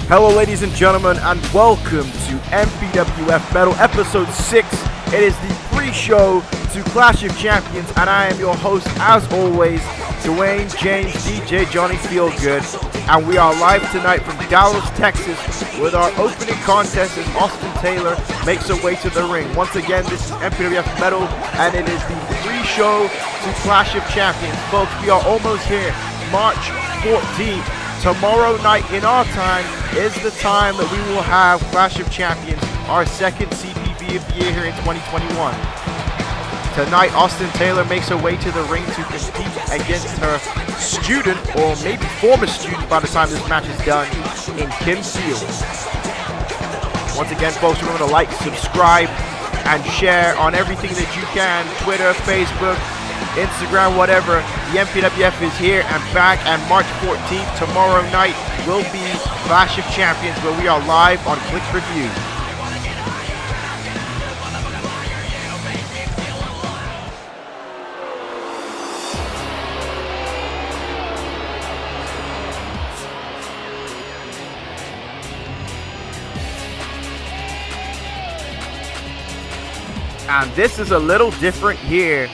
Hello ladies and gentlemen, and welcome to MPWF Metal Episode 6. It is the pre-show to Clash of Champions, and I am your host, as always, Dwayne James, DJ Johnny Feelgood. And we are live tonight from Dallas, Texas, with our opening contest as Austin Taylor makes her way to the ring. Once again, this is MPWF Metal, and it is the pre-show to Clash of Champions. Folks, we are almost here, March 14th. Tomorrow night in our time is the time that we will have Clash of Champions, our second CPV of the year here in 2021. Tonight, Austin Taylor makes her way to the ring to compete against her student, or maybe former student by the time this match is done, in Kim Steele. Once again, folks, remember to like, subscribe, and share on everything that you can, Twitter, Facebook, Instagram, whatever. The MPWF is here and back, and March 14th, tomorrow night, will be Clash of Champions, where we are live on Click Review. And this is a little different here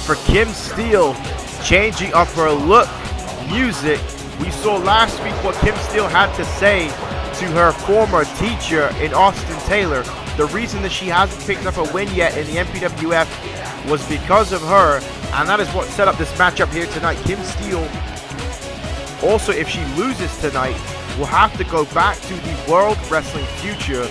for Kim Steele, changing up her look, music. We saw last week what Kim Steele had to say to her former teacher in Austin Taylor. The reason that she hasn't picked up a win yet in the MPWF was because of her, and that is what set up this matchup here tonight. Kim Steele, also, if she loses tonight, will have to go back to the World Wrestling Future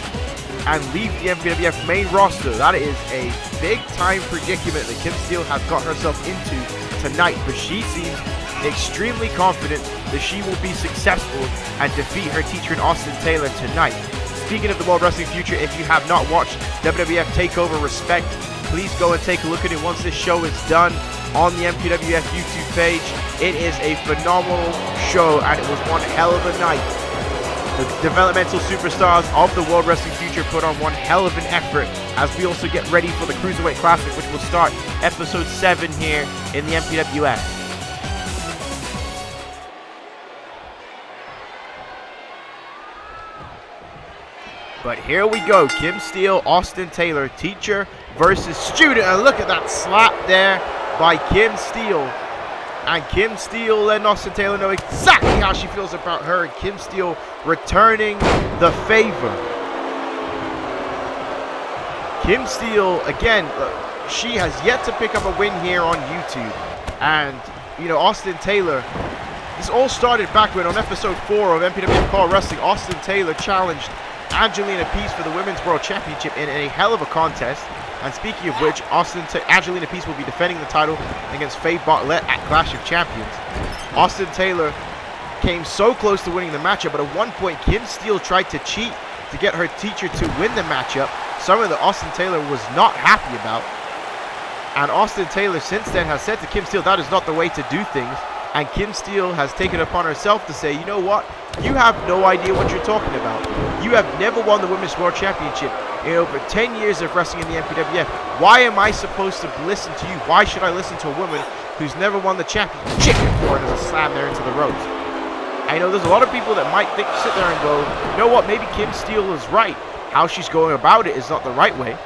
and leave the MPWF main roster. That is a big-time predicament that Kim Steele has got herself into tonight, but she seems extremely confident that she will be successful and defeat her teacher in Austin Taylor tonight. Speaking of the World Wrestling Future, if you have not watched WWF TakeOver Respect, please go and take a look at it once this show is done on the MPWF YouTube page. It is a phenomenal show, and it was one hell of a night. The developmental superstars of the World Wrestling Future put on one hell of an effort as we also get ready for the Cruiserweight Classic, which will start episode 7 here in the MPWF. But here we go, Kim Steele, Austin Taylor, teacher versus student, and look at that slap there by Kim Steele. And Kim Steele letting Austin Taylor know exactly how she feels about her, and Kim Steele returning the favor. Kim Steele, again, she has yet to pick up a win here on YouTube. And, you know, Austin Taylor, this all started back when on episode 4 of MPWF CAW Wrestling, Austin Taylor challenged Angelina Peace for the Women's World Championship in a hell of a contest. And speaking of which, Angelina Peace will be defending the title against Faye Bartlett at Clash of Champions. Austin Taylor came so close to winning the matchup, but at one point, Kim Steele tried to cheat to get her teacher to win the matchup, something that Austin Taylor was not happy about. And Austin Taylor since then has said to Kim Steele, that is not the way to do things. And Kim Steele has taken it upon herself to say, you know what? You have no idea what you're talking about. You have never won the Women's World Championship in over 10 years of wrestling in the MPWF. Why am I supposed to listen to you? Why should I listen to a woman who's never won the championship before? And there's a slam there into the ropes. I know there's a lot of people that might sit there and go, you know what? Maybe Kim Steele is right. How she's going about it is not the right way.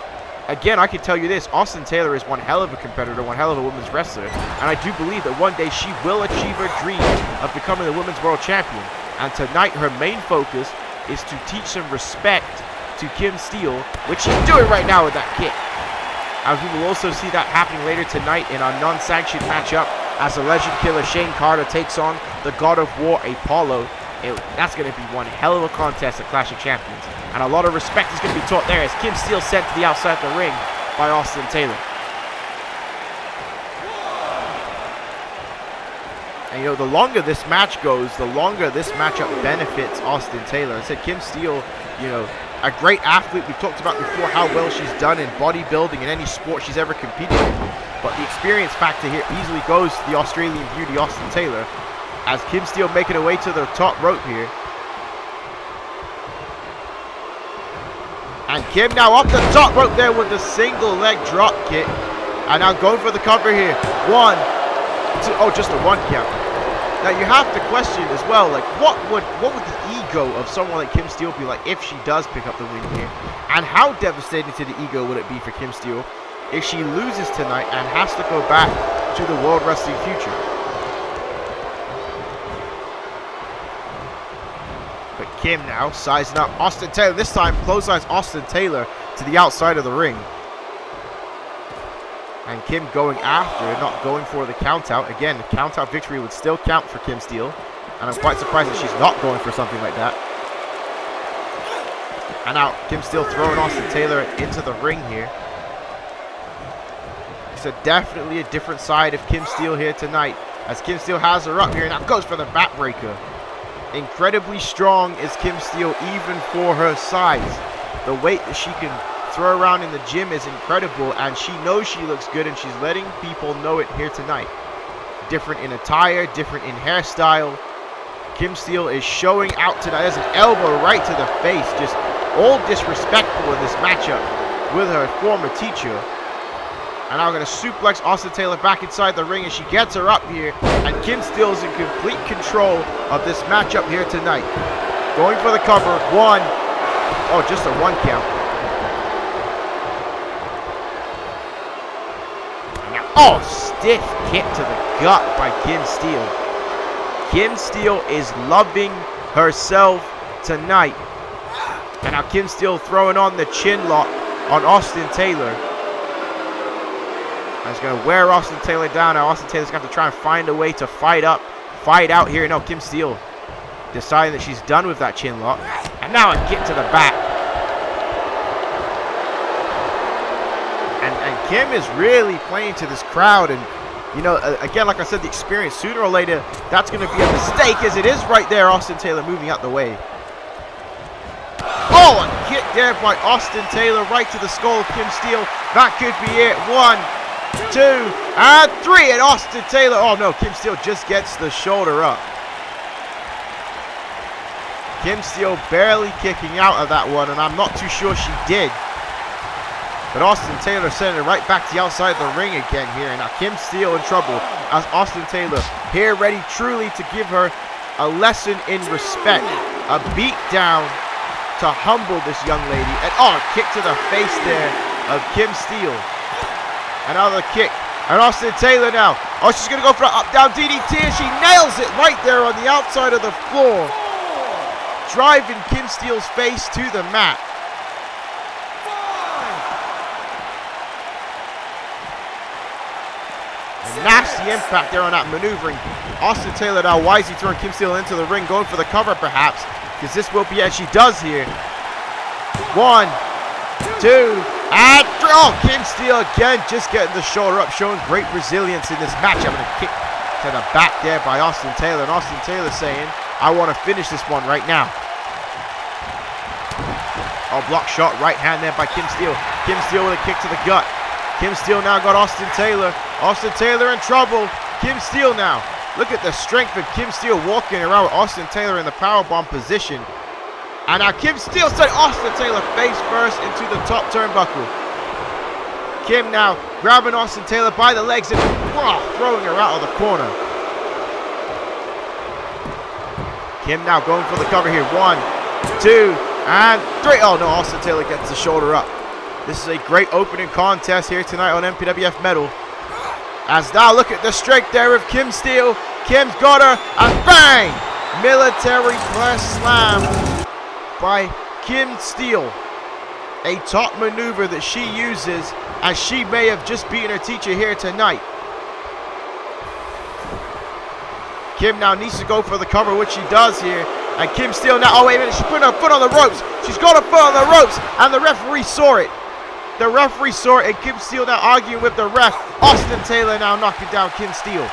Again, I can tell you this, Austin Taylor is one hell of a competitor, one hell of a women's wrestler, and I do believe that one day she will achieve her dream of becoming the Women's World Champion. And tonight, her main focus is to teach some respect to Kim Steele, which she's doing right now with that kick. As we will also see that happening later tonight in our non-sanctioned matchup as the Legend Killer Shane Carter takes on the God of War Apollo. That's going to be one hell of a contest at Clash of Champions. And a lot of respect is going to be taught there as Kim Steele sent to the outside the ring by Austin Taylor. And you know, the longer this match goes, the longer this matchup benefits Austin Taylor. I said Kim Steele, you know, a great athlete. We've talked about before how well she's done in bodybuilding in any sport she's ever competed in. But the experience factor here easily goes to the Australian beauty, Austin Taylor, as Kim Steele making her way to the top rope here. And Kim now up the top rope there with the single leg drop kick. And now going for the cover here. 1, 2, oh, just a 1 count. Now you have to question as well, like what would the ego of someone like Kim Steele be like if she does pick up the win here? And how devastating to the ego would it be for Kim Steele if she loses tonight and has to go back to the World Wrestling future? But Kim now sizing up Austin Taylor. This time clotheslines Austin Taylor to the outside of the ring. And Kim going after, not going for the count out. Again, the count out victory would still count for Kim Steele. And I'm quite surprised that she's not going for something like that. And now Kim Steele throwing Austin Taylor into the ring here. So definitely a different side of Kim Steele here tonight. As Kim Steele has her up here. Now goes for the backbreaker. Incredibly strong is Kim Steele even for her size. The weight that she can throw around in the gym is incredible, and she knows she looks good, and she's letting people know it here tonight. Different in attire, different in hairstyle. Kim Steele is showing out tonight. There's an elbow right to the face. Just all disrespectful in this matchup with her former teacher. And now we're going to suplex Austin Taylor back inside the ring, and she gets her up here. And Kim Steele's in complete control of this matchup here tonight. Going for the cover. One. Oh, just a one count. Oh, stiff kick to the gut by Kim Steele. Kim Steele is loving herself tonight. And now Kim Steele throwing on the chin lock on Austin Taylor. And it's going to wear Austin Taylor down. Now Austin Taylor's going to have to try and find a way to fight out here. No, Kim Steele deciding that she's done with that chin lock. And now a kick to the back. And Kim is really playing to this crowd. And, you know, again, like I said, the experience, sooner or later, that's going to be a mistake, as it is right there. Austin Taylor moving out the way. Oh, a kick there by Austin Taylor right to the skull of Kim Steele. That could be it. 1, 2, and 3. And Austin Taylor. Oh, no. Kim Steele just gets the shoulder up. Kim Steele barely kicking out of that one, and I'm not too sure she did. But Austin Taylor sending it right back to the outside the ring again here. And now Kim Steele in trouble as Austin Taylor here ready truly to give her a lesson in respect. A beat down to humble this young lady. And oh, a kick to the face there of Kim Steele. Another kick. And Austin Taylor now. Oh, she's going to go for an up-down DDT. And she nails it right there on the outside of the floor. Driving Kim Steele's face to the mat. Nasty impact there on that maneuvering. Austin Taylor now wisely throwing Kim Steele into the ring, going for the cover perhaps, because this will be as she does here. 1, 2, and 3. Oh, Kim Steele again just getting the shoulder up, showing great resilience in this match. Having a kick to the back there by Austin Taylor, and Austin Taylor saying, I want to finish this one right now. Oh, block shot, right hand there by Kim Steele. Kim Steele with a kick to the gut. Kim Steele now got Austin Taylor. Austin Taylor in trouble. Kim Steele now. Look at the strength of Kim Steele walking around with Austin Taylor in the powerbomb position. And now Kim Steele sent Austin Taylor face first into the top turnbuckle. Kim now grabbing Austin Taylor by the legs and throwing her out of the corner. Kim now going for the cover here. 1, 2, and 3. Oh no, Austin Taylor gets the shoulder up. This is a great opening contest here tonight on MPWF Metal. As now look at the strength there of Kim Steele. Kim's got her, and bang! Military press slam by Kim Steele. A top maneuver that she uses, as she may have just beaten her teacher here tonight. Kim now needs to go for the cover, which she does here. And Kim Steele now, oh wait a minute, she's putting her foot on the ropes. She's got her foot on the ropes, and the referee saw it. The referee saw it, and Kim Steele now arguing with the ref. Austin Taylor now knocking down Kim Steele.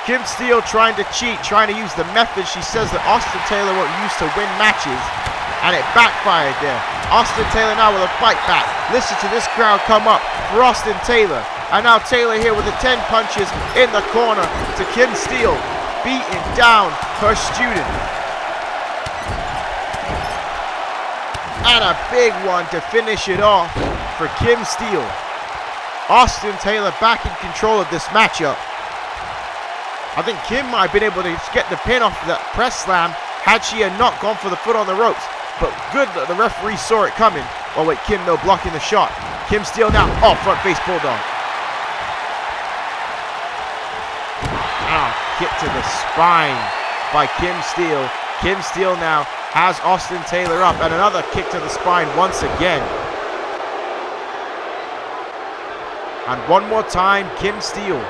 Kim Steele trying to cheat, trying to use the method she says that Austin Taylor won't use to win matches, and it backfired there. Austin Taylor now with a fight back. Listen to this crowd come up for Austin Taylor. And now Taylor here with the 10 punches in the corner to Kim Steele, beating down her student. And a big one to finish it off for Kim Steele. Austin Taylor back in control of this matchup. I think Kim might have been able to get the pin off that press slam had she had not gone for the foot on the ropes. But good that the referee saw it coming. Oh wait, Kim though blocking the shot. Kim Steele now, oh, front face bulldog. Kick to the spine by Kim Steele. Kim Steele now has Austin Taylor up, and another kick to the spine once again. And one more time, Kim Steele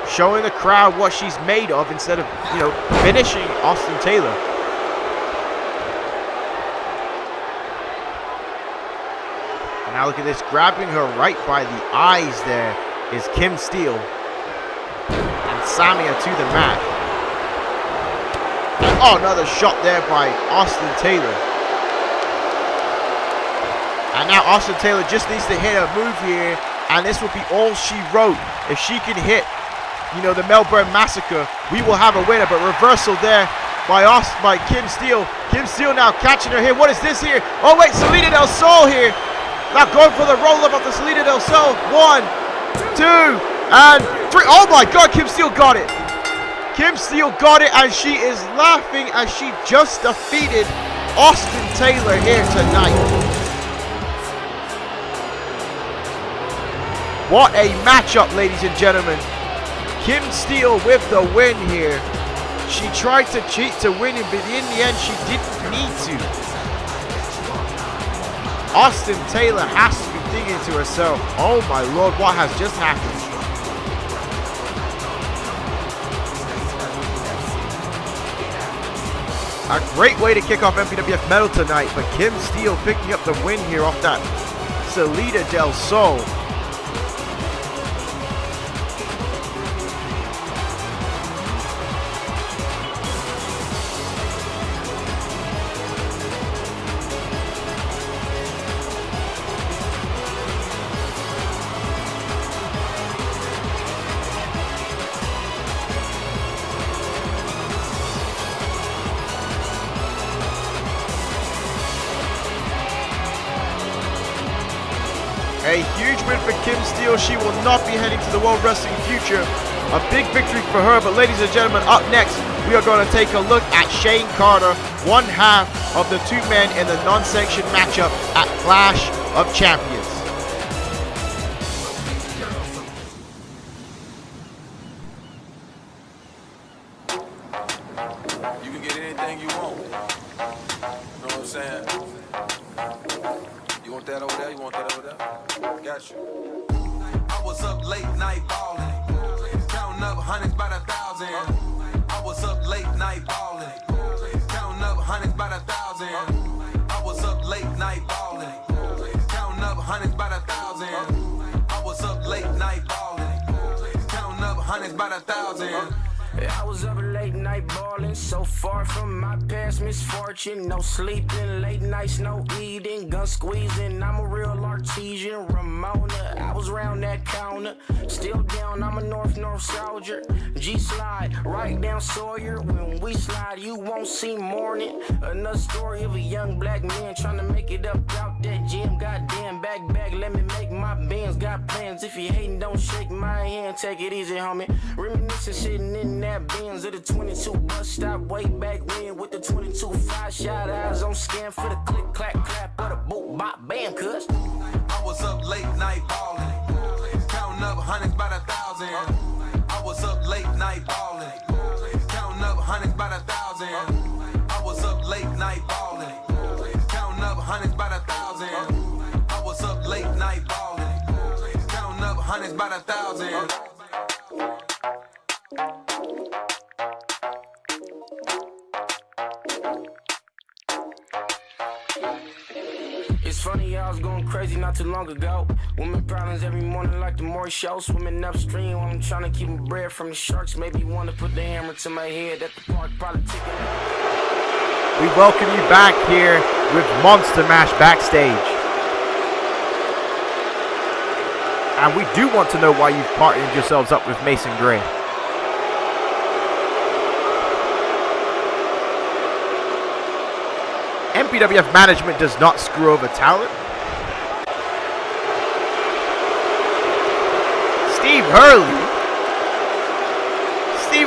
showing the crowd what she's made of instead of, finishing Austin Taylor. And now look at this, grabbing her right by the eyes there is Kim Steele. And Samia to the mat. And, oh, another shot there by Austin Taylor. And now Austin Taylor just needs to hit a move here, and this will be all she wrote. If she can hit, the Melbourne Massacre, we will have a winner. But reversal there by Kim Steele. Kim Steele now catching her here. What is this here? Oh wait, Salida del Sol here. Now going for the roll up of the Salida del Sol. 1, 2, and 3. Oh my God, Kim Steele got it. Kim Steele got it, and she is laughing as she just defeated Austin Taylor here tonight. What a matchup, ladies and gentlemen. Kim Steele with the win here. She tried to cheat to win it, but in the end, she didn't need to. Austin Taylor has to be thinking to herself, oh my Lord, what has just happened? A great way to kick off MPWF Metal tonight, but Kim Steele picking up the win here off that Salida del Sol. A huge win for Kim Steele. She will not be heading to the World Wrestling Future. A big victory for her. But ladies and gentlemen, up next, we are going to take a look at Shane Carter, one half of the two men in the non-sanctioned matchup at Clash of Champions. You can get anything you want. You know what I'm saying? You want that over there? You want that over there? Got you. I was up late night ballin', counting up hundreds by the thousand. I was up late night ballin', counting up hundreds by the thousand. I was up late night ballin', counting up hundreds by the thousand. I was up late night ballin', counting up hundreds by the thousand. I was up late night ballin', so far from my past misfortune. No sleeping, late nights, no eating, gun squeezing. I'm a real artesian, Ramona. I was round that counter, still down. I'm a North soldier. G-slide, right down Sawyer. When we slide, you won't see morning. Another story of a young black man trying to make it up out that gym. Goddamn, back, let me make my bands. Got plans. If you hating, don't shake my hand. Take it easy, homie. Reminiscing, sitting in that Benz of the 22 bus stop way back when with the 22 5 shot eyes on scan for the click clack clap or the boot bop bam. Cuz I was up late night ballin', counting up hundreds by the thousand. I was up late night ballin', counting up hundreds by the thousand. I was up late night ballin', counting up hundreds by the thousand. I was up late night ballin', counting up hundreds by the thousand. it's funny, I was going crazy not too long ago. Women problems every morning like the Maury show. Swimming upstream while I'm trying to keep my bread from the sharks. Maybe want to put the hammer to my head at the park, probably ticking. We welcome you back here with Monster Mash backstage. And we do want to know why you've partnered yourselves up with Mason Gray. MPWF management does not screw over talent.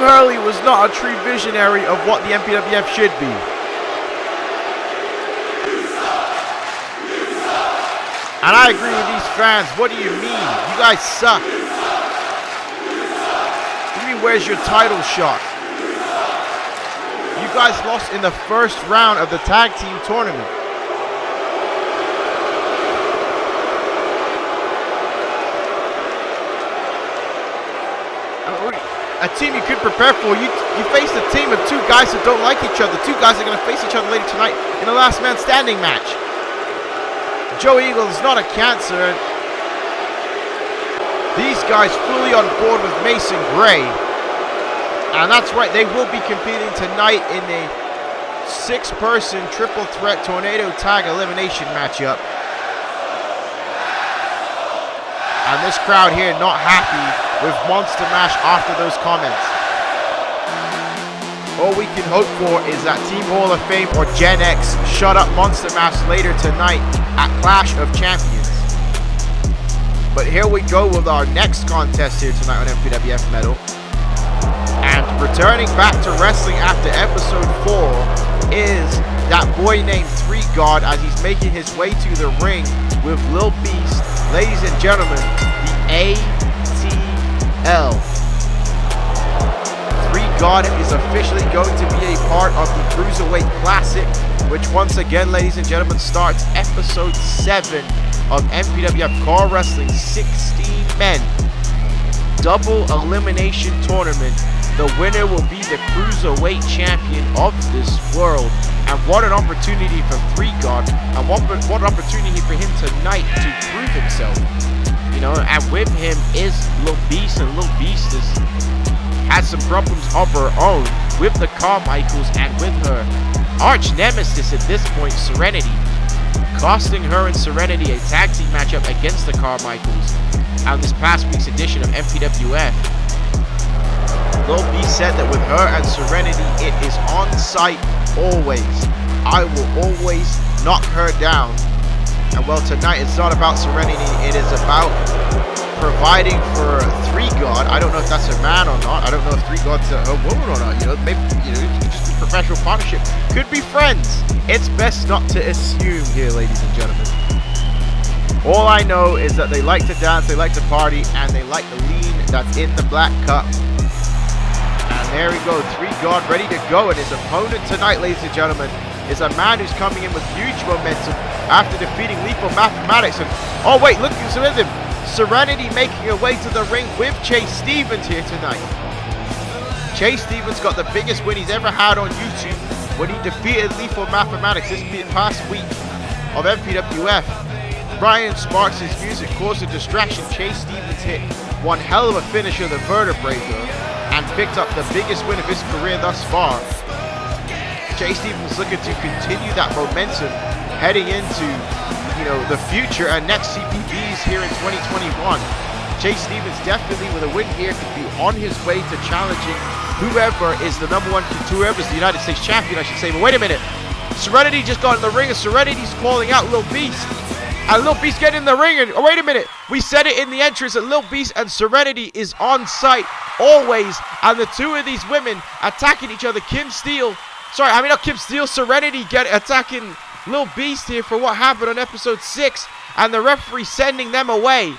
Hurley was not a true visionary of what the MPWF should be. And I agree with these fans. What do you mean? You guys suck. What do you mean, where's your title shot? You guys lost in the first round of the tag team tournament. A team you could prepare for. You face a team of two guys that don't like each other. Two guys that are going to face each other later tonight in a last man standing match. Joe Eagle is not a cancer. And these guys fully on board with Mason Gray. And that's right, they will be competing tonight in a 6-person triple threat tornado tag elimination matchup. And this crowd here not happy with Monster Mash after those comments. All we can hope for is that Team Hall of Fame or Gen X shut up Monster Mash later tonight at Clash of Champions. But here we go with our next contest here tonight on MPWF Metal. And returning back to wrestling after episode 4 is that boy named 3God as he's making his way to the ring with Lil Beast. Ladies and gentlemen, the ATL. 3God is officially going to be a part of the Cruiserweight Classic, which once again, ladies and gentlemen, starts episode 7 of MPWF Car Wrestling 16 men double elimination tournament. The winner will be the Cruiserweight champion of this world. And what an opportunity for 3God, and what an opportunity for him tonight to prove himself. You know, and with him is Lil Beast, and Lil Beast has some problems of her own with the Carmichaels and with her arch nemesis at this point, Serenity, costing her and Serenity a tag team matchup against the Carmichaels on this past week's edition of MPWF. Lil Beast said that with her and Serenity, it is on site always. I will always knock her down. And well, tonight it's not about Serenity, it is about providing for 3God. I don't know if that's a man or not. I don't know if 3God's a woman or not. You know, maybe, you know, just a professional partnership. Could be friends. It's best not to assume here, ladies and gentlemen. All I know is that they like to dance, they like to party, and they like the lean that's in the black cup. And there we go, 3God ready to go. And his opponent tonight, ladies and gentlemen, is a man who's coming in with huge momentum after defeating Lethal Mathematics. And oh wait, look who's with him. Serenity making her way to the ring with Chase Stevens here tonight. Chase Stevens got the biggest win he's ever had on YouTube when he defeated Lethal Mathematics this past week of MPWF. Brian Sparks' music caused a distraction. Chase Stevens hit one hell of a finisher, the Vertebrator, and picked up the biggest win of his career thus far. Chase Stevens looking to continue that momentum heading into, you know, the future and next CPVs here in 2021. Chase Stevens definitely with a win here could be on his way to challenging whoever is the whoever's the United States champion, I should say. But wait a minute, Serenity just got in the ring and Serenity's calling out Lil Beast. And Lil Beast getting in the ring, and oh, wait a minute, we said it in the entrance that Lil Beast and Serenity is on site always, and the two of these women attacking each other. Serenity attacking Lil Beast here for what happened on episode 6, and the referee sending them away.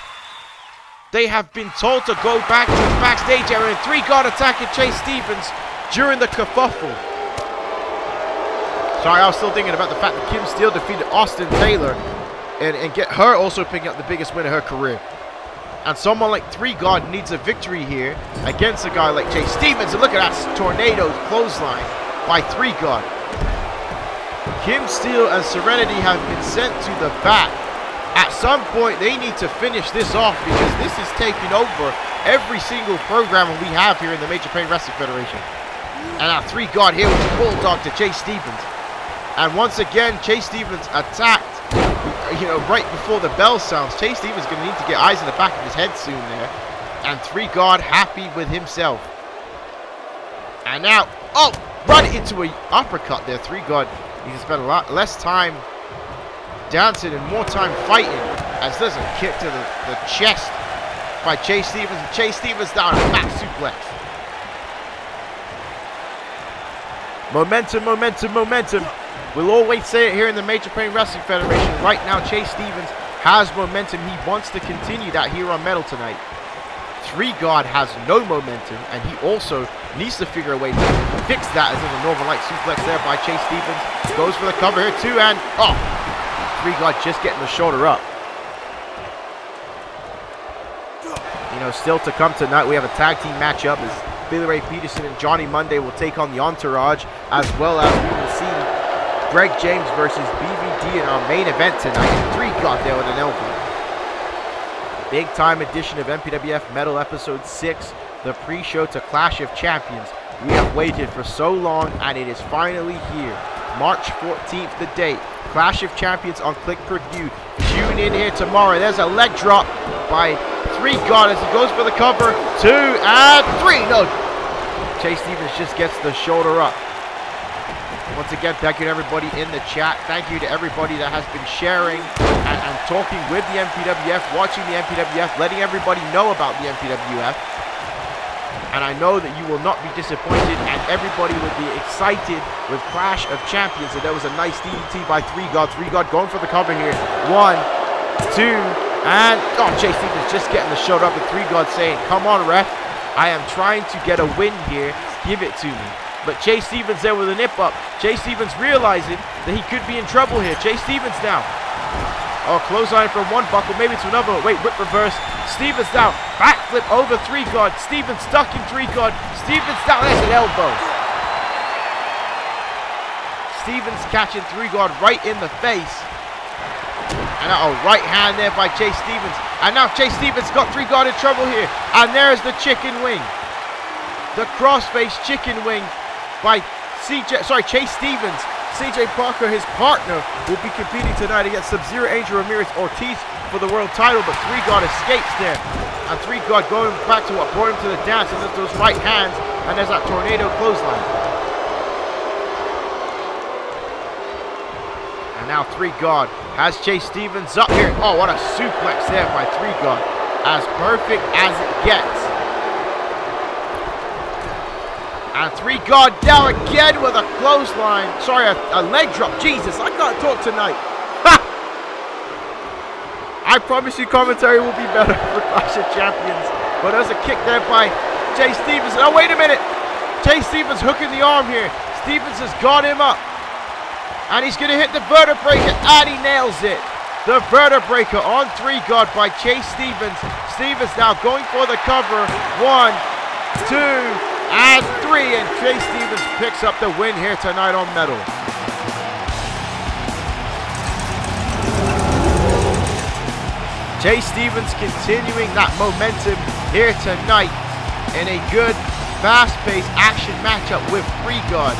They have been told to go back to the backstage area, and 3God attacking Chase Stevens during the kerfuffle. Sorry, I was still thinking about the fact that Kim Steele defeated Austin Taylor and get her also picking up the biggest win of her career. And someone like 3God needs a victory here against a guy like Chase Stevens. And look at that tornado clothesline by 3God. Kim Steele and Serenity have been sent to the back. At some point, they need to finish this off because this is taking over every single program we have here in the Major Pain Wrestling Federation. And now 3God here with the bulldog to Chase Stevens. And once again, Chase Stevens attacked, you know, right before the bell sounds. Chase Stevens going to need to get eyes in the back of his head soon there. And 3God happy with himself. And now, oh, run into an uppercut there. 3God needs to spend a lot less time dancing and more time fighting, as there's a kick to the chest by Chase Stevens. And Chase Stevens down a back suplex. Momentum, momentum, momentum. We'll always say it here in the Major Pain Wrestling Federation. Right now, Chase Stevens has momentum. He wants to continue that here on Metal tonight. 3-God has no momentum, and he also needs to figure a way to fix that, as in a Northern Light suplex there by Chase Stevens. Goes for the cover here too, and 3-God just getting the shoulder up. You know, still to come tonight, we have a tag team matchup as Billy Ray Peterson and Johnny Monday will take on the Entourage, as well as we will see Greg James versus BVD in our main event tonight. 3-God there with an elbow. Big time edition of MPWF Metal Episode 6, the pre-show to Clash of Champions. We have waited for so long, and it is finally here. March 14th, the date. Clash of Champions on Click Per View. Tune in here tomorrow. There's a leg drop by 3-God as he goes for the cover. 2 and 3. No. Chase Stevens just gets the shoulder up. Once again, thank you to everybody in the chat. Thank you to everybody that has been sharing and talking with the MPWF, watching the MPWF, letting everybody know about the MPWF. And I know that you will not be disappointed, and everybody will be excited with Clash of Champions. And there was a nice DDT by 3-God. 3-God going for the cover here. 1, 2, and Chase Stevens just getting the shoulder up, and 3-God saying, "Come on, ref. I am trying to get a win here. Give it to me." But Chase Stevens there with a nip up. Chase Stevens realizing that he could be in trouble here. Chase Stevens now. Clothesline from one buckle, maybe to another. Wait, whip reverse. Stevens down. Backflip over 3-God. Stevens stuck in 3-God. Stevens down. There's an elbow. Stevens catching 3-God right in the face. And a right hand there by Chase Stevens. And now Chase Stevens got 3-God in trouble here. And there's the chicken wing. The crossface chicken wing by Chase Stevens. CJ Parker, his partner, will be competing tonight against Sub-Zero Angel Ramirez Ortiz for the world title, but 3-God escapes there. And 3-God going back to what brought him to the dance, and there's those right hands, and there's that tornado clothesline. And now 3-God has Chase Stevens up here. What a suplex there by 3-God. As perfect as it gets. And 3-God down again with a clothesline. Sorry, a leg drop. Jesus, I can't talk tonight. Ha! I promise you commentary will be better for Clash of Champions. But there's a kick there by Chase Stevens. Oh, wait a minute. Chase Stevens hooking the arm here. Stevens has got him up. And he's going to hit the vertebraker, and he nails it. The vertebraker on 3-God by Chase Stevens. Stevens now going for the cover. 1, 2, and 3, and Chase Stevens picks up the win here tonight on Metal. Chase Stevens continuing that momentum here tonight in a good, fast-paced action matchup with 3-God.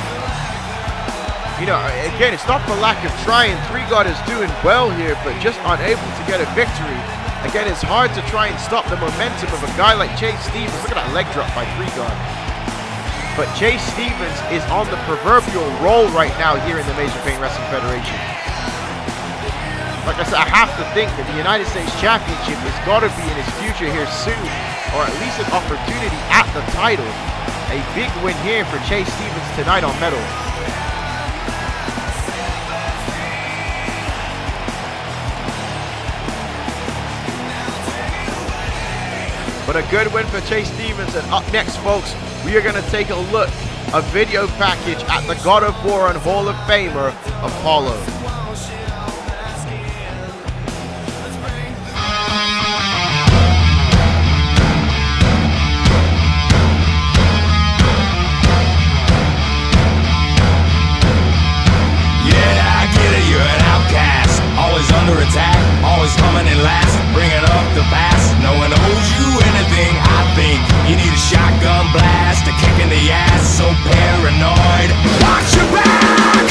You know, again, it's not for lack of trying. 3-God is doing well here, but just unable to get a victory. Again, it's hard to try and stop the momentum of a guy like Chase Stevens. Look at that leg drop by 3-God. But Chase Stevens is on the proverbial roll right now here in the Major Pain Wrestling Federation. Like I said, I have to think that the United States Championship has got to be in his future here soon, or at least an opportunity at the title. A big win here for Chase Stevens tonight on Metal. But a good win for Chase Stevens. And up next, folks, we are going to take a look, a video package at the God of War and Hall of Famer, Apollo. Always under attack, always coming in last, bringing up the past. No one owes you anything, I think. You need a shotgun blast, a kick in the ass, so paranoid. Watch your back!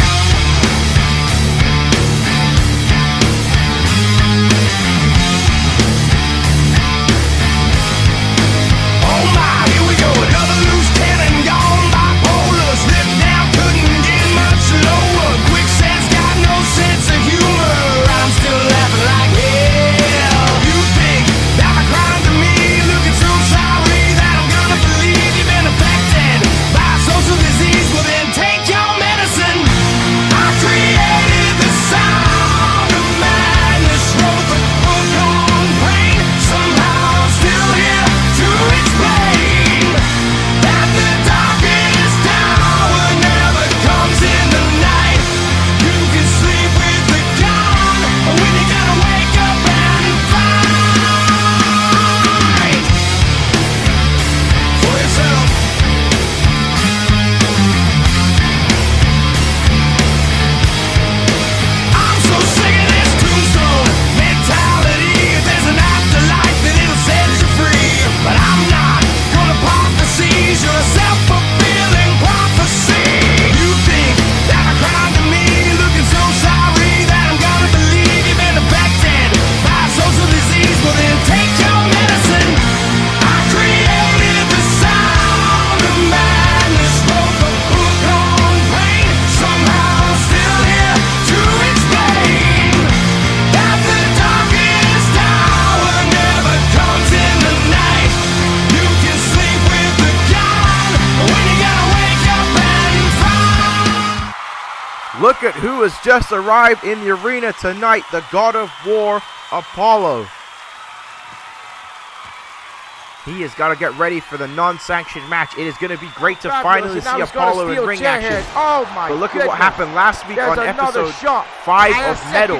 Look at who has just arrived in the arena tonight, the God of War, Apollo. He has got to get ready for the non-sanctioned match. It is going to be great to finally see Apollo in ring action. Oh my But look goodness. at what happened last week on episode 5 of Metal.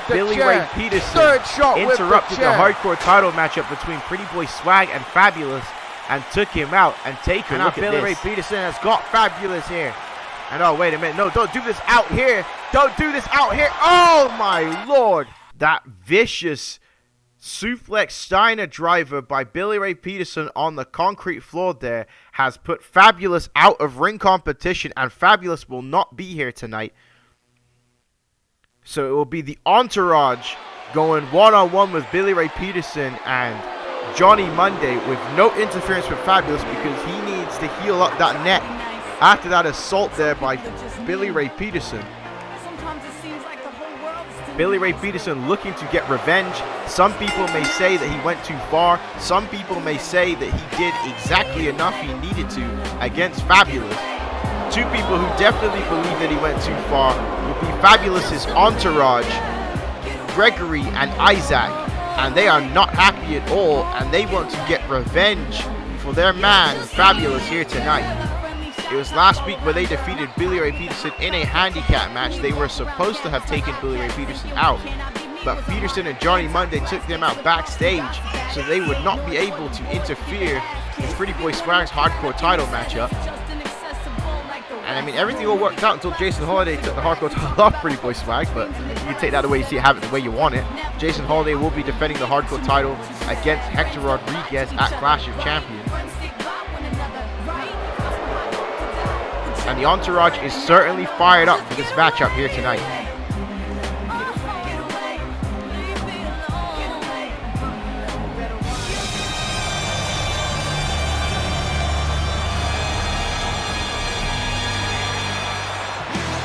Billy Ray Peterson interrupted the hardcore title matchup between Pretty Boy Swag and Fabulous and took him out. And Taker, look at this. Billy Ray Peterson has got Fabulous here. And oh, wait a minute. No, don't do this out here. Don't do this out here. Oh, my Lord. That vicious suplex Steiner driver by Billy Ray Peterson on the concrete floor there has put Fabulous out of ring competition, and Fabulous will not be here tonight. So it will be the Entourage going one-on-one with Billy Ray Peterson and Johnny Monday with no interference with Fabulous because he needs to heal up that neck after that assault there by Billy Ray Peterson. Billy Ray Peterson looking to get revenge. Some people may say that he went too far. Some people may say that he did exactly enough he needed to against Fabulous. Two people who definitely believe that he went too far will be Fabulous's Entourage, Gregory and Isaac. And they are not happy at all, and they want to get revenge for their man Fabulous here tonight. It was last week where they defeated Billy Ray Peterson in a handicap match. They were supposed to have taken Billy Ray Peterson out, but Peterson and Johnny Monday took them out backstage so they would not be able to interfere with Pretty Boy Swag's hardcore title matchup. And I mean, everything all worked out until Jason Holiday took the hardcore title off Pretty Boy Swag, but you can take that the way you see it, have it the way you want it. Jason Holiday will be defending the hardcore title against Hector Rodriguez at Clash of Champions. And the Entourage is certainly fired up for this matchup here tonight.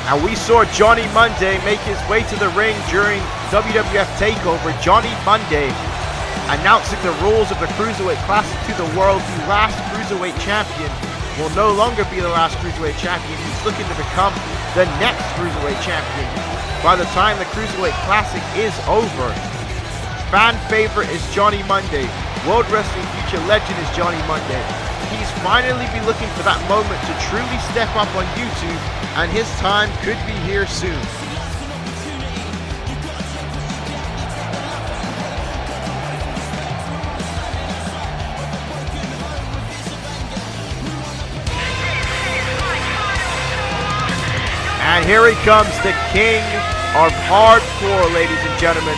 And we saw Johnny Monday make his way to the ring during WWF TakeOver. Johnny Monday announcing the rules of the Cruiserweight Classic to the world. The last Cruiserweight champion will no longer be the last Cruiserweight champion. He's looking to become the next Cruiserweight champion by the time the Cruiserweight Classic is over. Fan favorite is Johnny Monday. World Wrestling future legend is Johnny Monday. He's finally been looking for that moment to truly step up on YouTube, and his time could be here soon. And here he comes, the king of hardcore, ladies and gentlemen,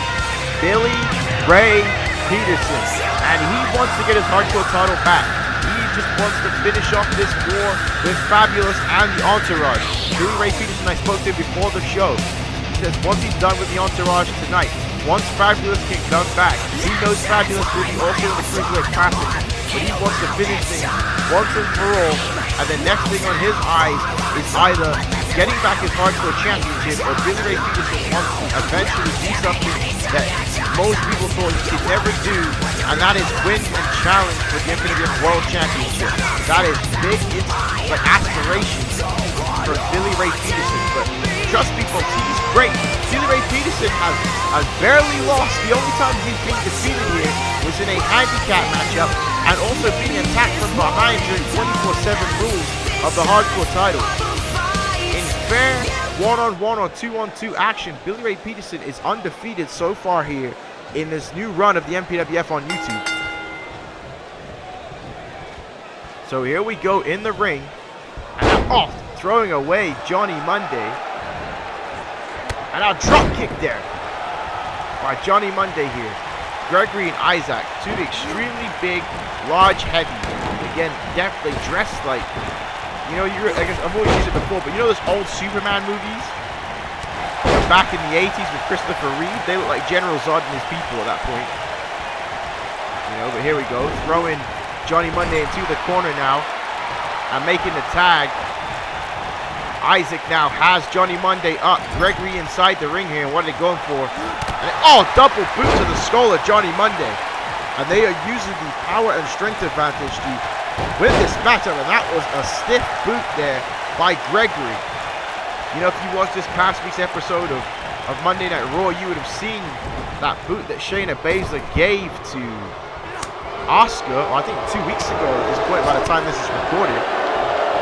Billy Ray Peterson. And he wants to get his hardcore title back. He just wants to finish off this war with Fabulous and the Entourage. Billy Ray Peterson, I spoke to him before the show. He says once he's done with the Entourage tonight, once Fabulous can come back, he knows Fabulous will be also in the Cruiserweight Classic, but he wants to finish things once and for all. And the next thing on his eyes is either getting back his hardcore championship, or Billy Ray Peterson wants to eventually do something that most people thought he could never do, and that is win and challenge for the MPWF World Championship. That is big, but aspirations for Billy Ray Peterson. But trust me folks, he's great. Billy Ray Peterson has barely lost. The only time he's been defeated here was in a handicap matchup, and also being attacked from behind during 24/7 rules of the hardcore title. In fair one-on-one or two-on-two action, Billy Ray Peterson is undefeated so far here in this new run of the MPWF on YouTube. So here we go in the ring. And now, throwing away Johnny Monday. And a drop kick there by Johnny Monday here. Gregory and Isaac, two extremely big, large, heavy. Again, definitely dressed like, you know, I guess I've always used it before, but you know those old Superman movies? You know, back in the 80s with Christopher Reeve? They look like General Zod and his people at that point. You know, but here we go. Throwing Johnny Monday into the corner now. And making the tag. Isaac now has Johnny Monday up. Gregory inside the ring here. And what are they going for? And double boot to the skull of Johnny Monday. And they are using the power and strength advantage to win this matchup, and that was a stiff boot there by Gregory. You know, if you watched this past week's episode of Monday Night Raw, you would have seen that boot that Shayna Baszler gave to Asuka, I think 2 weeks ago at this point by the time this is recorded,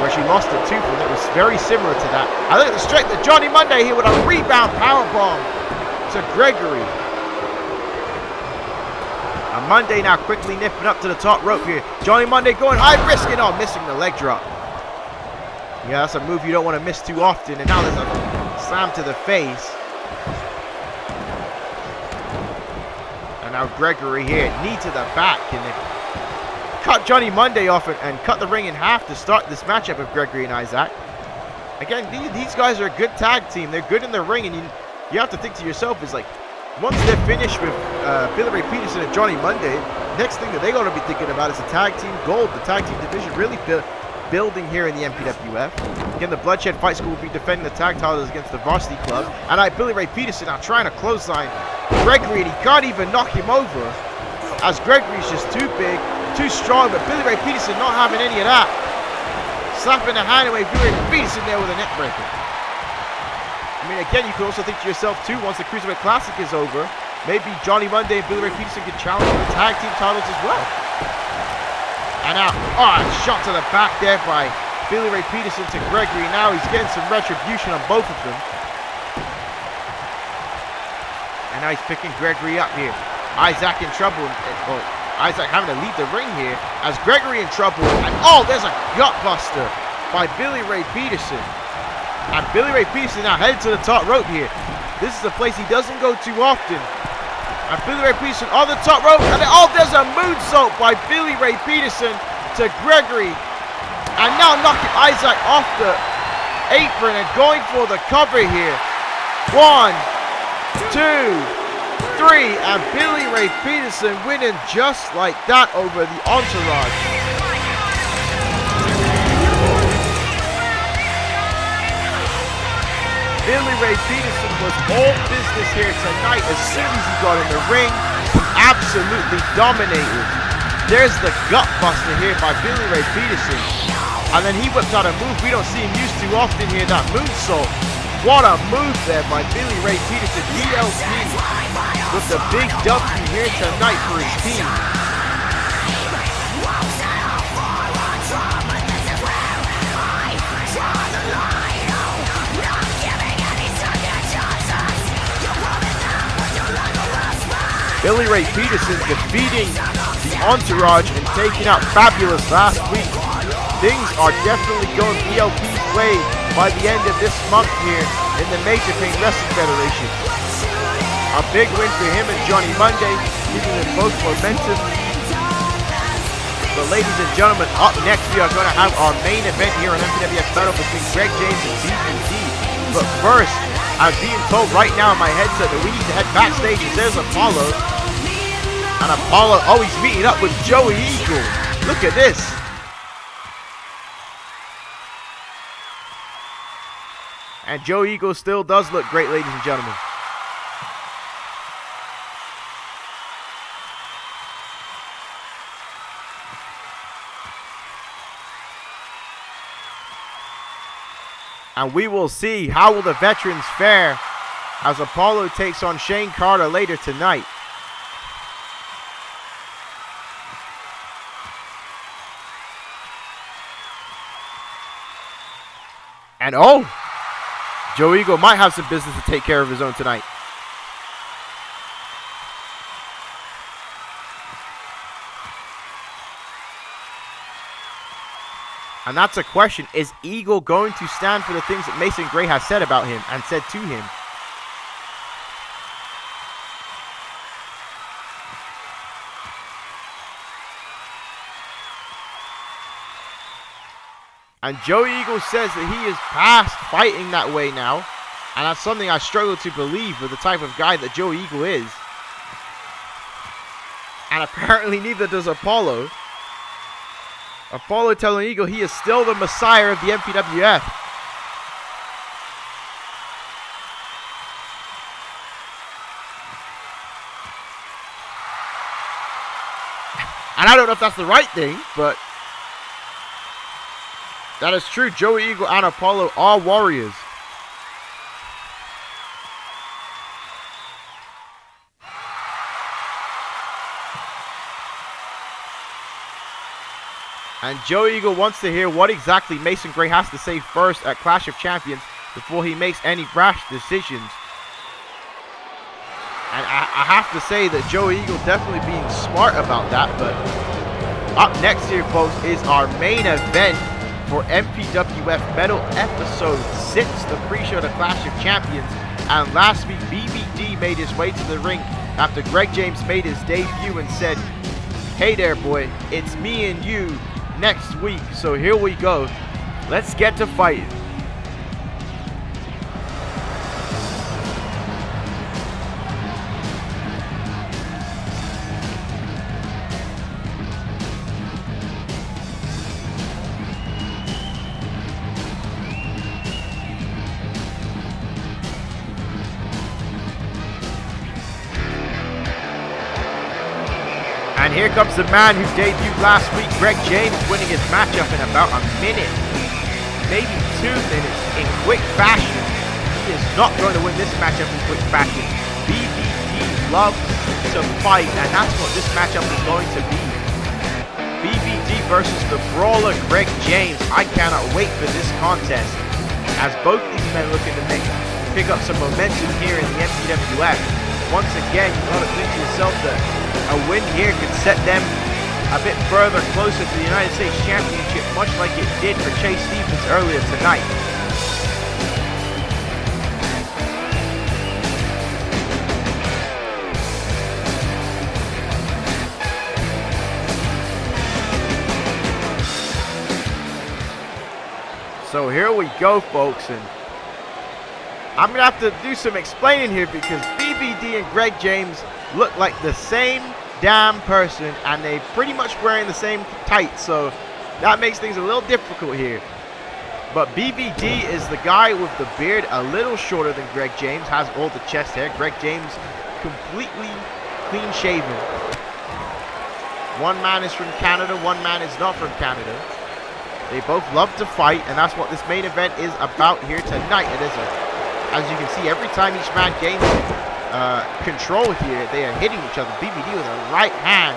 where she lost a tooth, and it was very similar to that. I look at the strength of Johnny Monday here with a rebound powerbomb to Gregory. And Monday now quickly nipping up to the top rope here. Johnny Monday going high, risking on missing the leg drop. Yeah, that's a move you don't want to miss too often. And now there's a slam to the face. And now Gregory here, knee to the back. And then cut Johnny Monday off and cut the ring in half to start this matchup of Gregory and Isaac. Again, these guys are a good tag team. They're good in the ring. And you have to think to yourself is like, once they're finished with Billy Ray Peterson and Johnny Monday, next thing that they're going to be thinking about is the tag team gold, the tag team division really building here in the MPWF. Again, the Bloodshed Fight School will be defending the tag titles against the Varsity Club. And Billy Ray Peterson now trying to clothesline Gregory, and he can't even knock him over, as Gregory's just too big, too strong. But Billy Ray Peterson not having any of that. Slapping the hand away, Billy Ray Peterson there with a neck breaker. I mean, again, you could also think to yourself, too, once the Cruiserweight Classic is over, maybe Johnny Monday and Billy Ray Peterson could challenge for the tag team titles as well. And now, shot to the back there by Billy Ray Peterson to Gregory. Now he's getting some retribution on both of them. And now he's picking Gregory up here. Isaac in trouble. Isaac having to leave the ring here as Gregory in trouble. And there's a gut buster by Billy Ray Peterson. And Billy Ray Peterson now headed to the top rope here. This is a place he doesn't go too often. And Billy Ray Peterson on the top rope. And then, there's a moonsault by Billy Ray Peterson to Gregory. And now knocking Isaac off the apron and going for the cover here. 1, 2, 3. And Billy Ray Peterson winning just like that over the Entourage. Billy Ray Peterson was all business here tonight. As soon as he got in the ring, he absolutely dominated. There's the gut buster here by Billy Ray Peterson. And then he whipped out a move we don't see him use too often here, that moonsault. What a move there by Billy Ray Peterson. DLP with the big W here tonight for his team. Billy Ray Peterson defeating the Entourage and taking out Fabulous last week. Things are definitely going DLP's way by the end of this month here in the Major Pain Wrestling Federation. A big win for him and Johnny Monday, giving them both momentum. But ladies and gentlemen, up next we are going to have our main event here on MPWF battle between Greg James and BBD. But first, I'm being told right now in my headset that we need to head backstage as there's Apollo. And Apollo, he's meeting up with Joey Eagle. Look at this. And Joey Eagle still does look great, ladies and gentlemen. And we will see how will the veterans fare as Apollo takes on Shane Carter later tonight. And Joe Eagle might have some business to take care of his own tonight. And that's a question. Is Eagle going to stand for the things that Mason Gray has said about him and said to him? And Joey Eagle says that he is past fighting that way now. And that's something I struggle to believe with the type of guy that Joey Eagle is. And apparently neither does Apollo. Apollo telling Eagle he is still the messiah of the MPWF. And I don't know if that's the right thing, but that is true. Joey Eagle and Apollo are warriors. And Joe Eagle wants to hear what exactly Mason Gray has to say first at Clash of Champions before he makes any rash decisions. And I have to say that Joe Eagle definitely being smart about that. But up next here, folks, is our main event for MPWF Metal Episode 6, the pre-show to Clash of Champions. And last week, BVD made his way to the ring after Greg James made his debut and said, "Hey there, boy, it's me and you next week." So here we go. Let's get to fighting. And here comes the man who debuted last week, Greg James, winning his matchup in about a minute, maybe 2 minutes, in quick fashion. He is not going to win this matchup in quick fashion. BVD loves to fight, and that's what this matchup is going to be. BVD versus the brawler Greg James. I cannot wait for this contest, as both these men looking to pick up some momentum here in the MPWF. Once again, you got to think to yourself that a win here could set them a bit further closer to the United States Championship, much like it did for Chase Stevens earlier tonight. So here we go, folks, and I'm going to have to do some explaining here because BVD and Greg James look like the same damn person, and they pretty much wearing the same tights, so that makes things a little difficult here. But BVD is the guy with the beard, a little shorter than Greg James, has all the chest hair. Greg James completely clean shaven. One man is from Canada, one man is not from Canada. They both love to fight, and that's what this main event is about here tonight. It is as you can see, every time each man gains control here, they are hitting each other. BVD with a right hand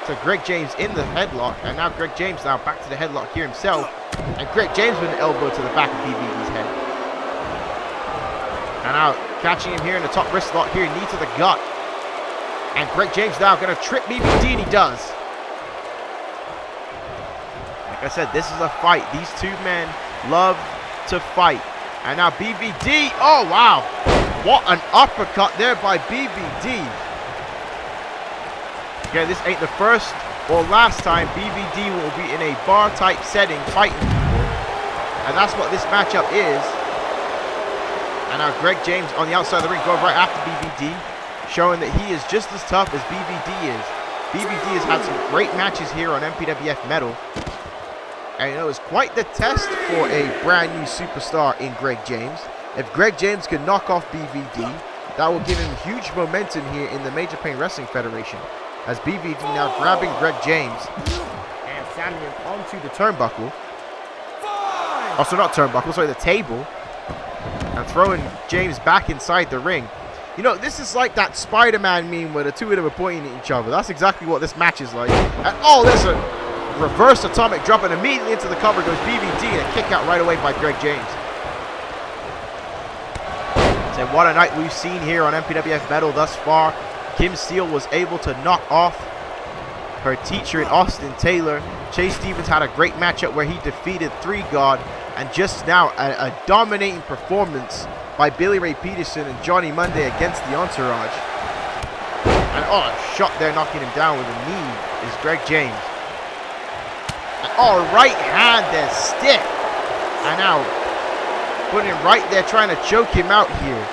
to Greg James in the headlock, and now Greg James now back to the headlock here himself, and Greg James with an elbow to the back of BVD's head. And now catching him here in the top wrist lock here, knee to the gut, and Greg James now going to trip BVD, and he does. Like I said, this is a fight. These two men love to fight. And now BVD, oh wow, what an uppercut there by BVD. Okay, this ain't the first or last time BVD will be in a bar type setting fighting people. And that's what this matchup is. And now Greg James on the outside of the ring going right after BVD, showing that he is just as tough as BVD is. BVD has had some great matches here on MPWF Metal. And you know, it's quite the test for a brand new superstar in Greg James. If Greg James can knock off BVD, that will give him huge momentum here in the Major Pain Wrestling Federation. As BVD now grabbing Greg James and sending him onto the turnbuckle. Also not turnbuckle, sorry, the table. And throwing James back inside the ring. You know, this is like that Spider-Man meme where the two of them are pointing at each other. That's exactly what this match is like. And oh, there's a reverse atomic drop, and immediately into the cover goes BVD, and a kick out right away by Greg James. So what a night we've seen here on MPWF Metal thus far. Kim Steele was able to knock off her teacher in Austin Taylor. Chase Stevens had a great matchup where he defeated 3God, and just now a dominating performance by Billy Ray Peterson and Johnny Monday against the Entourage. And oh, a shot there knocking him down with a knee is Greg James. Oh, right hand there, stiff. And now putting him right there, trying to choke him out here.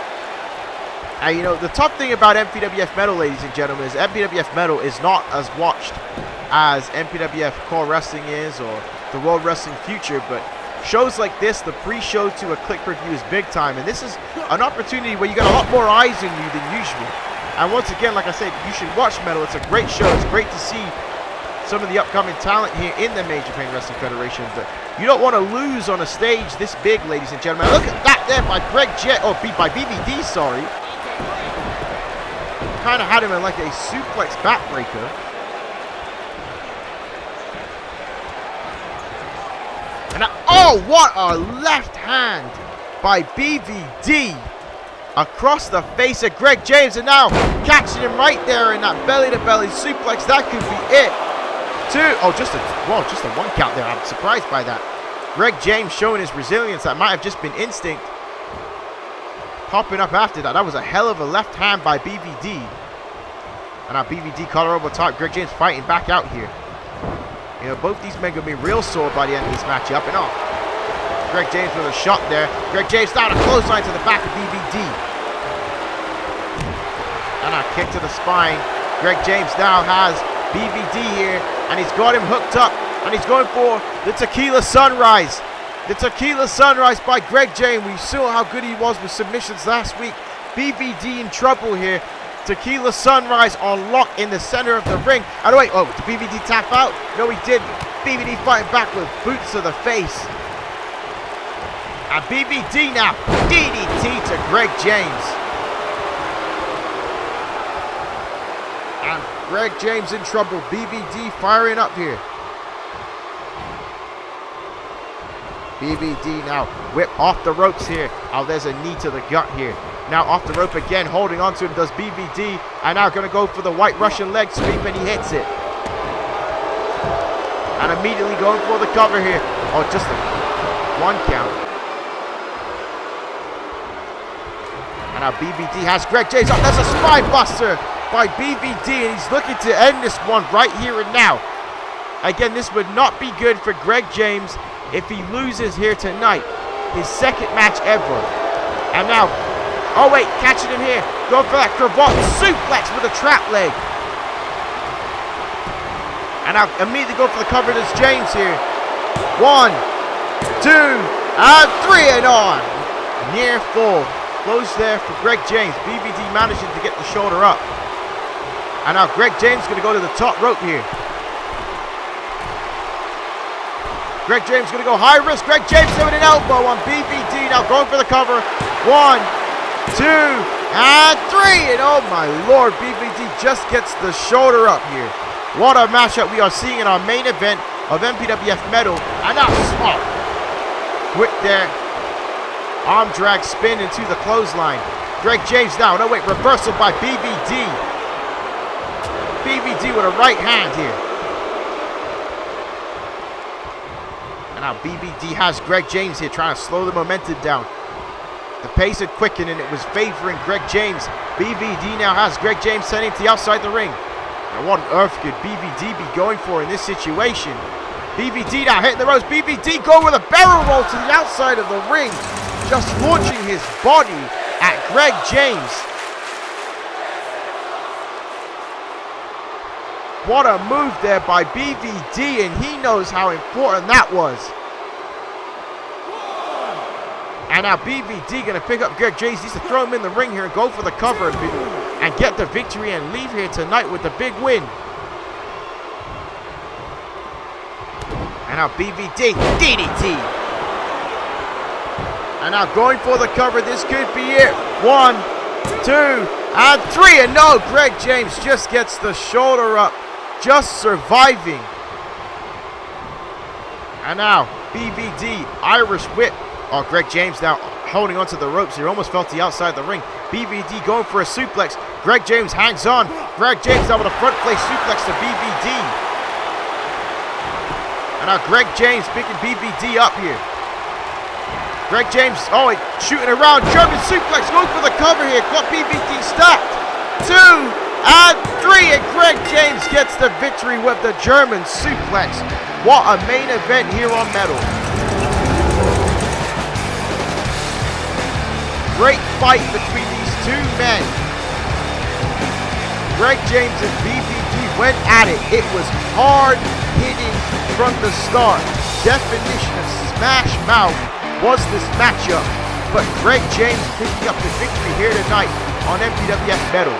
And you know, the tough thing about MPWF Metal, ladies and gentlemen, is MPWF Metal is not as watched as MPWF Core Wrestling is, or the World Wrestling Future, but shows like this, the pre-show to a click review, is big time. And this is an opportunity where you got a lot more eyes on you than usual. And once again, like I said, you should watch Metal. It's a great show. It's great to see some of the upcoming talent here in the Major Pain Wrestling Federation, but you don't want to lose on a stage this big, ladies and gentlemen. Look at that there by Greg Jet, or by BVD, sorry. Kind of had him in like a suplex backbreaker. Oh, what a left hand by BVD across the face of Greg James, and now catching him right there in that belly-to-belly suplex. That could be it. Just a 1 count there. I'm surprised by that. Greg James showing his resilience. That might have just been instinct. Popping up after that. That was a hell of a left hand by BVD. And now BVD collar over top. Greg James fighting back out here. You know, both these men going to be real sore by the end of this match. Up and off. Greg James with a shot there. Greg James down a clothesline to the back of BVD. And a kick to the spine. Greg James now has BVD here, and he's got him hooked up, and he's going for the Tequila Sunrise. The Tequila Sunrise by Greg James. We saw how good he was with submissions last week. BVD in trouble here. Tequila Sunrise on lock in the center of the ring. And wait, did BVD tap out? No, he didn't. BVD fighting back with boots to the face. And BVD now, DDT to Greg James. And Greg James in trouble. BVD firing up here. BVD now whip off the ropes here. Oh, there's a knee to the gut here. Now off the rope again, holding on to him does BVD. And now going to go for the White Russian leg sweep, and he hits it. And immediately going for the cover here. Oh, just a 1 count. And now BVD has Greg James up. There's a spine buster by BVD, and he's looking to end this one right here and now. Again, this would not be good for Greg James if he loses here tonight. His 2nd match ever. And now, oh wait, catching him here. Going for that cravat suplex with a trap leg. And now immediately go for the cover. There's James here. 1, 2, and 3 and on. Near full. Close there for Greg James. BVD managing to get the shoulder up. And now Greg James going to go to the top rope here. Greg James going to go high risk. Greg James having an elbow on BVD. Now going for the cover. 1, 2, and 3. And oh my lord, BVD just gets the shoulder up here. What a matchup we are seeing in our main event of MPWF Metal. And now smart. Quick there. Arm drag spin into the clothesline. Greg James now. No wait, reversal by BVD. BVD with a right hand here. And now BVD has Greg James here trying to slow the momentum down. The pace had quickened and it was favoring Greg James. BVD now has Greg James sending to the outside the ring. Now what on earth could BVD be going for in this situation? BVD now hitting the ropes. BVD going with a barrel roll to the outside of the ring. Just launching his body at Greg James. What a move there by BVD, and he knows how important that was. And now BVD going to pick up Greg James. He needs to throw him in the ring here and go for the cover and get the victory and leave here tonight with the big win. And now BVD, DDT. And now going for the cover. This could be it. 1, 2, and 3. And no, Greg James just gets the shoulder up. Just surviving. And now BVD, Irish whip. Oh, Greg James now holding onto the ropes here. Almost fell to the outside of the ring. BVD going for a suplex. Greg James hangs on. Greg James now with a front place suplex to BVD. And now Greg James picking BVD up here. Greg James, shooting around. German suplex, going for the cover here. Got BVD stacked. 2 and 3, and Greg James gets the victory with the German suplex. What a main event here on Metal. Great fight between these two men. Greg James and BVD went at it. It was hard hitting from the start. Definition of smash mouth was this matchup, but Greg James picking up the victory here tonight on MPWF Metal.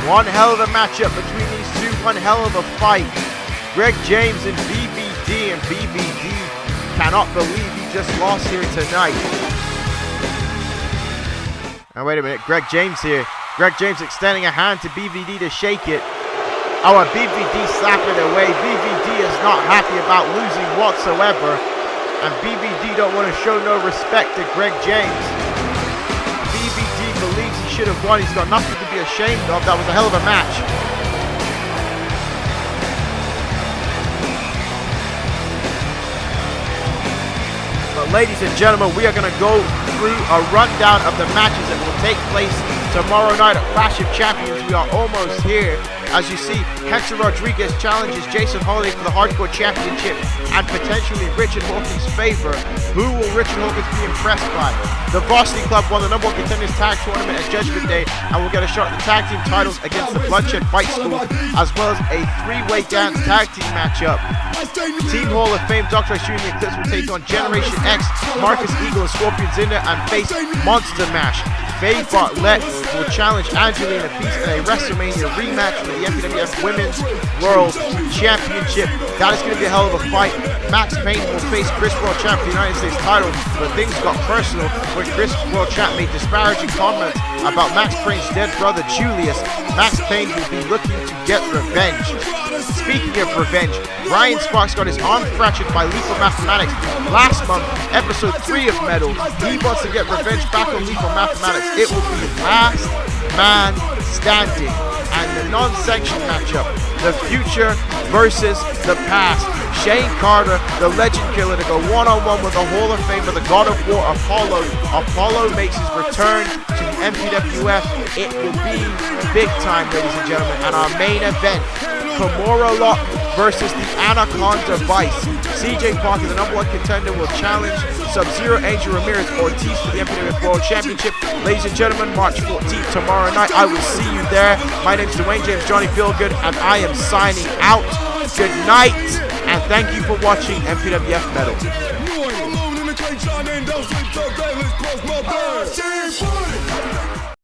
One hell of a matchup between these two. One hell of a fight. Greg James and BVD. And BVD cannot believe he just lost here tonight. Now wait a minute. Greg James here. Greg James extending a hand to BVD to shake it. Oh, and BVD slapping it away. BVD is not happy about losing whatsoever. And BVD don't want to show no respect to Greg James. BVD believes he should have won. He's got nothing to be ashamed of. That was a hell of a match. But ladies and gentlemen, we are going to go through a rundown of the matches that will take place tomorrow night at Clash of Champions. We are almost here. As you see, Hector Rodriguez challenges Jason Holiday for the Hardcore Championship and potentially Richard Hawkins' favor. Who will Richard Hawkins be impressed by? The Varsity Club won the #1 Contenders Tag Tournament at Judgment Day and will get a shot at the tag team titles against the Bloodshed Fight School, as well as a 3-way dance tag team matchup. Team Hall of Fame Dr. Jr. Eclipse will take on Generation X, Marcus Eagle and Scorpion Zinder, and face Monster Mash. Faye Bartlett will challenge Angelina Peace in a WrestleMania rematch for the MPWF Women's World Championship. That is going to be a hell of a fight. Max Payne will face Chris World Champ for the United States title, but things got personal when Chris World Champ made disparaging comments about Max Payne's dead brother Julius. Max Payne will be looking to get revenge. Speaking of revenge, Ryan Sparks got his arm fractured by Lethal Mathematics last month, episode 3 of Metal. He wants to get revenge back on Lethal Mathematics. It will be last man standing. And the non-sanctioned matchup, the future versus the past. Shane Carter, the legend killer, to go one-on-one with the Hall of Famer, the God of War, Apollo. Apollo makes his return to the MPWF. It will be big time, ladies and gentlemen. And our main event, Kimura Lock versus the Anaconda Vice. CJ Parker, the #1 contender, will challenge Sub-Zero, Angel Ramirez, Ortiz for the MPWF World Championship. Ladies and gentlemen, March 14th, tomorrow night. I will see you there. My name is Dwayne James Johnny Feelgood, and I am signing out. Good night, and thank you for watching MPWF Metal.